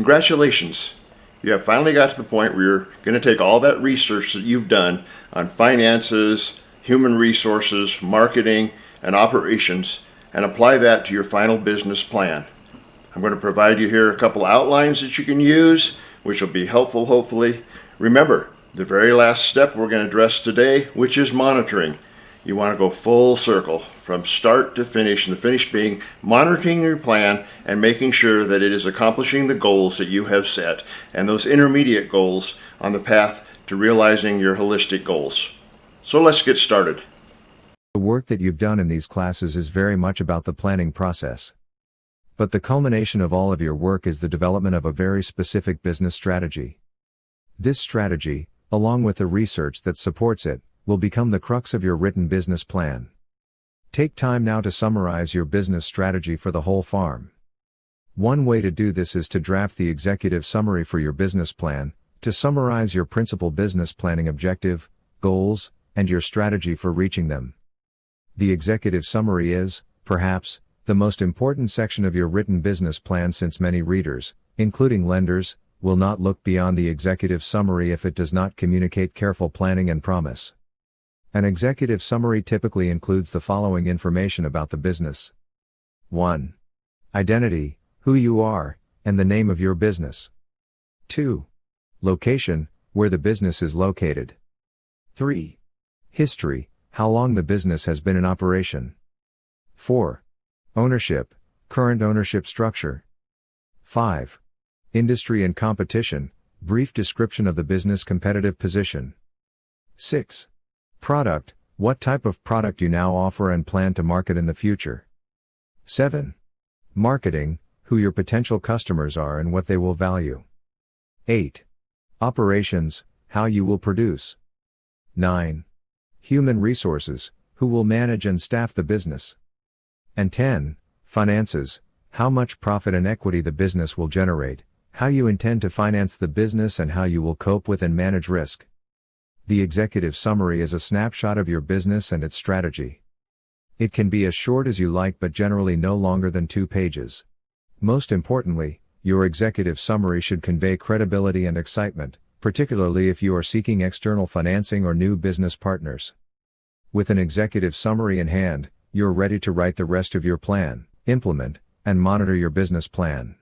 Congratulations! You have finally got to the point where you're going to take all that research that you've done on finances, human resources, marketing, and operations and apply that to your final business plan. I'm going to provide you here a couple outlines that you can use, which will be helpful, hopefully. Remember, the very last step we're going to address today, which is monitoring. You want to go full circle from start to finish, and the finish being monitoring your plan and making sure that it is accomplishing the goals that you have set and those intermediate goals on the path to realizing your holistic goals. So let's get started. The work that you've done in these classes is very much about the planning process. But the culmination of all of your work is the development of a very specific business strategy. This strategy, along with the research that supports it, will become the crux of your written business plan. Take time now to summarize your business strategy for the whole farm. One way to do this is to draft the executive summary for your business plan, to summarize your principal business planning objective, goals, and your strategy for reaching them. The executive summary is, perhaps, the most important section of your written business plan, since many readers, including lenders, will not look beyond the executive summary if it does not communicate careful planning and promise. An executive summary typically includes the following information about the business. 1. Identity, who you are, and the name of your business. 2. Location, where the business is located. 3. History, how long the business has been in operation. 4. Ownership, current ownership structure. 5. Industry and competition, brief description of the business competitive position. 6. Product, what type of product you now offer and plan to market in the future. 7. Marketing, who your potential customers are and what they will value. 8. Operations, how you will produce. 9. Human resources, who will manage and staff the business. And 10. Finances, how much profit and equity the business will generate, how you intend to finance the business, and how you will cope with and manage risk. The executive summary is a snapshot of your business and its strategy. It can be as short as you like, but generally no longer than 2 pages. Most importantly, your executive summary should convey credibility and excitement, particularly if you are seeking external financing or new business partners. With an executive summary in hand, you're ready to write the rest of your plan, implement, and monitor your business plan.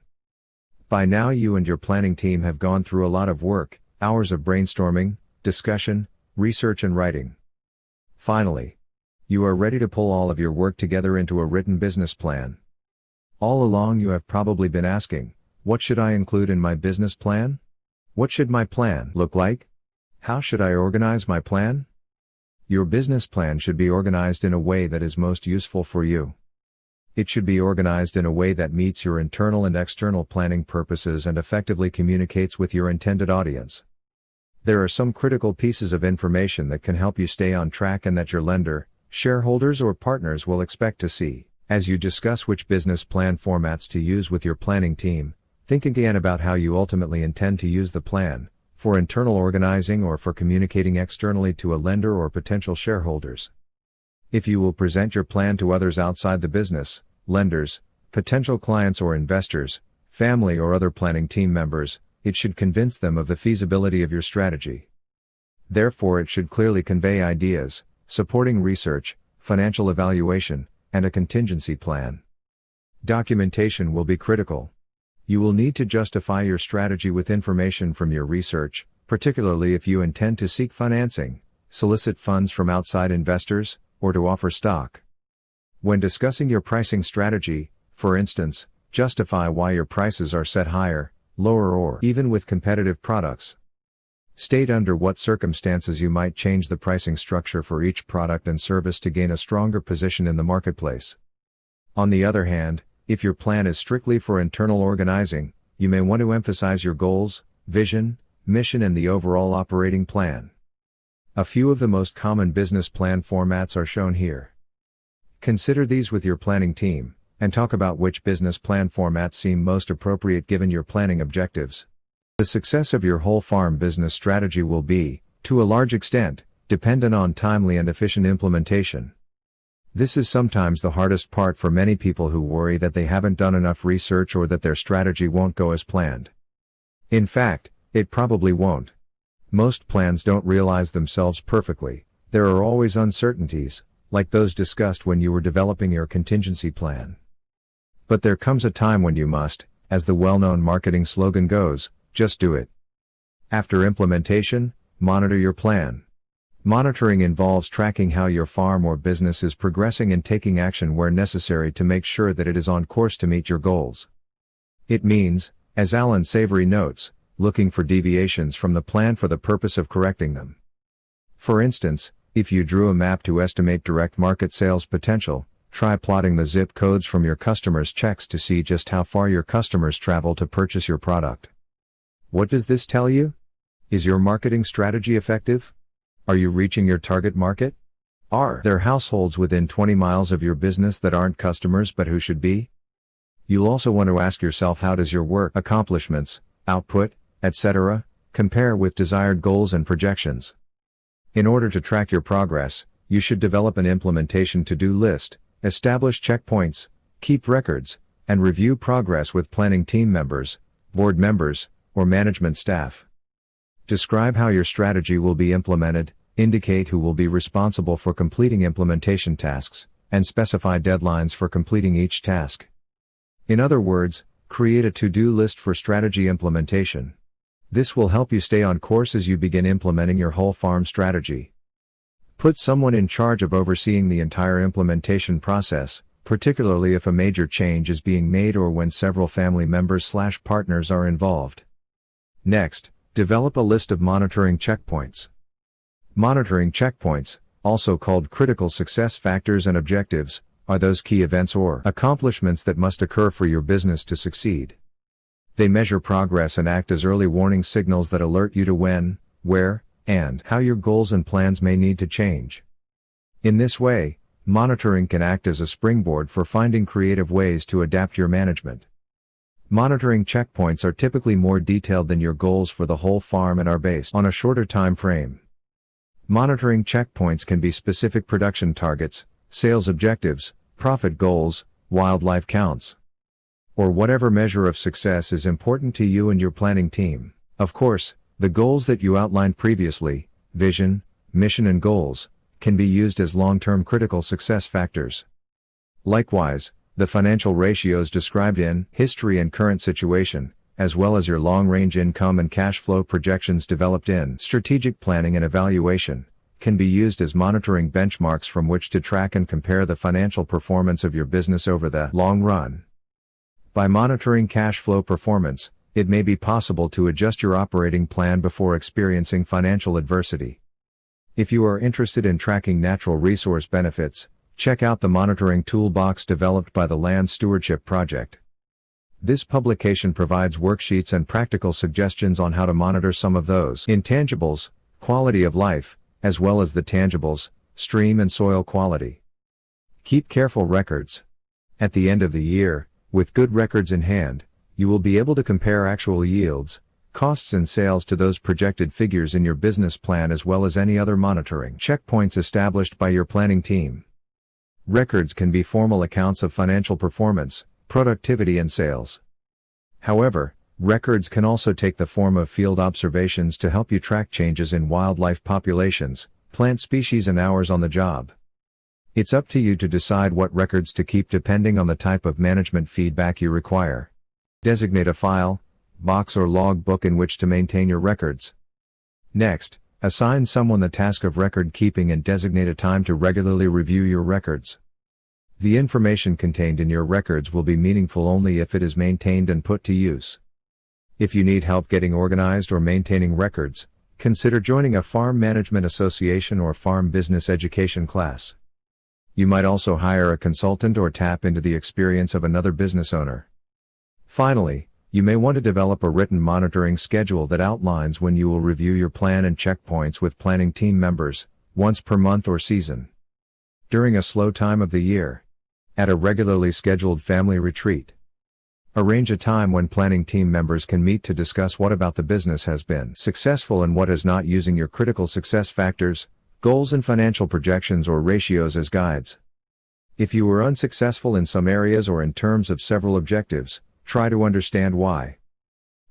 By now you and your planning team have gone through a lot of work, hours of brainstorming, discussion, research, and writing. Finally, you are ready to pull all of your work together into a written business plan. All along you have probably been asking, what should I include in my business plan? What should my plan look like? How should I organize my plan? Your business plan should be organized in a way that is most useful for you. It should be organized in a way that meets your internal and external planning purposes and effectively communicates with your intended audience. There are some critical pieces of information that can help you stay on track and that your lender, shareholders, or partners will expect to see. As you discuss which business plan formats to use with your planning team, think again about how you ultimately intend to use the plan, for internal organizing or for communicating externally to a lender or potential shareholders. If you will present your plan to others outside the business, lenders, potential clients or investors, family or other planning team members, it should convince them of the feasibility of your strategy. Therefore, it should clearly convey ideas, supporting research, financial evaluation, and a contingency plan. Documentation will be critical. You will need to justify your strategy with information from your research, particularly if you intend to seek financing, solicit funds from outside investors, or to offer stock. When discussing your pricing strategy, for instance, justify why your prices are set higher, lower, or even with competitive products. State under what circumstances you might change the pricing structure for each product and service to gain a stronger position in the marketplace. On the other hand, if your plan is strictly for internal organizing, you may want to emphasize your goals, vision, mission, and the overall operating plan. A few of the most common business plan formats are shown here. Consider these with your planning team, and talk about which business plan formats seem most appropriate given your planning objectives. The success of your whole farm business strategy will be, to a large extent, dependent on timely and efficient implementation. This is sometimes the hardest part for many people who worry that they haven't done enough research or that their strategy won't go as planned. In fact, it probably won't. Most plans don't realize themselves perfectly. There are always uncertainties, like those discussed when you were developing your contingency plan. But there comes a time when you must, as the well-known marketing slogan goes, just do it. After implementation, monitor your plan. Monitoring involves tracking how your farm or business is progressing and taking action where necessary to make sure that it is on course to meet your goals. It means, as Alan Savory notes, looking for deviations from the plan for the purpose of correcting them. For instance, if you drew a map to estimate direct market sales potential, try plotting the zip codes from your customers' checks to see just how far your customers travel to purchase your product. What does this tell you? Is your marketing strategy effective? Are you reaching your target market? Are there households within 20 miles of your business that aren't customers but who should be? You'll also want to ask yourself, how does your work, accomplishments, output, etc., compare with desired goals and projections? In order to track your progress, you should develop an implementation to-do list, establish checkpoints, keep records, and review progress with planning team members, board members, or management staff. Describe how your strategy will be implemented, indicate who will be responsible for completing implementation tasks, and specify deadlines for completing each task. In other words, create a to-do list for strategy implementation. This will help you stay on course as you begin implementing your whole farm strategy. Put someone in charge of overseeing the entire implementation process, particularly if a major change is being made or when several family members/partners are involved. Next, develop a list of monitoring checkpoints. Monitoring checkpoints, also called critical success factors and objectives, are those key events or accomplishments that must occur for your business to succeed. They measure progress and act as early warning signals that alert you to when, where, and how your goals and plans may need to change. In this way, monitoring can act as a springboard for finding creative ways to adapt your management. Monitoring checkpoints are typically more detailed than your goals for the whole farm and are based on a shorter time frame. Monitoring checkpoints can be specific production targets, sales objectives, profit goals, wildlife counts, or whatever measure of success is important to you and your planning team. Of course, the goals that you outlined previously, vision, mission and goals, can be used as long-term critical success factors. Likewise, the financial ratios described in history and current situation, as well as your long-range income and cash flow projections developed in strategic planning and evaluation, can be used as monitoring benchmarks from which to track and compare the financial performance of your business over the long run. By monitoring cash flow performance, it may be possible to adjust your operating plan before experiencing financial adversity. If you are interested in tracking natural resource benefits, check out the monitoring toolbox developed by the Land Stewardship Project. This publication provides worksheets and practical suggestions on how to monitor some of those intangibles, quality of life, as well as the tangibles, stream and soil quality. Keep careful records. At the end of the year, with good records in hand, you will be able to compare actual yields, costs and sales to those projected figures in your business plan as well as any other monitoring checkpoints established by your planning team. Records can be formal accounts of financial performance, productivity and sales. However, records can also take the form of field observations to help you track changes in wildlife populations, plant species and hours on the job. It's up to you to decide what records to keep depending on the type of management feedback you require. Designate a file, box or log book in which to maintain your records. Next, assign someone the task of record keeping and designate a time to regularly review your records. The information contained in your records will be meaningful only if it is maintained and put to use. If you need help getting organized or maintaining records, consider joining a farm management association or farm business education class. You might also hire a consultant or tap into the experience of another business owner. Finally, you may want to develop a written monitoring schedule that outlines when you will review your plan and checkpoints with planning team members, once per month or season. During a slow time of the year. At a regularly scheduled family retreat. Arrange a time when planning team members can meet to discuss what about the business has been successful and what has not, using your critical success factors, goals and financial projections or ratios as guides. If you were unsuccessful in some areas or in terms of several objectives, try to understand why.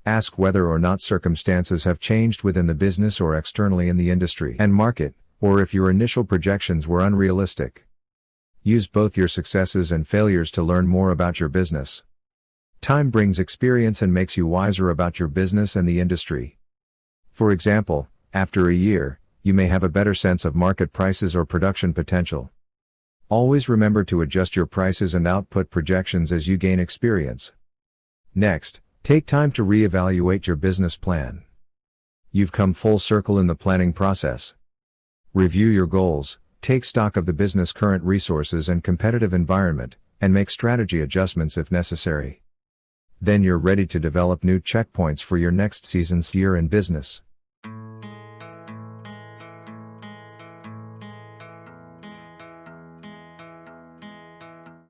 Ask whether or not circumstances have changed within the business or externally in the industry and market, or if your initial projections were unrealistic. Use both your successes and failures to learn more about your business. Time brings experience and makes you wiser about your business and the industry. For example, after a year, you may have a better sense of market prices or production potential. Always remember to adjust your prices and output projections as you gain experience. Next, take time to reevaluate your business plan. You've come full circle in the planning process. Review your goals, take stock of the business' current resources and competitive environment, and make strategy adjustments if necessary. Then you're ready to develop new checkpoints for your next season's year in business.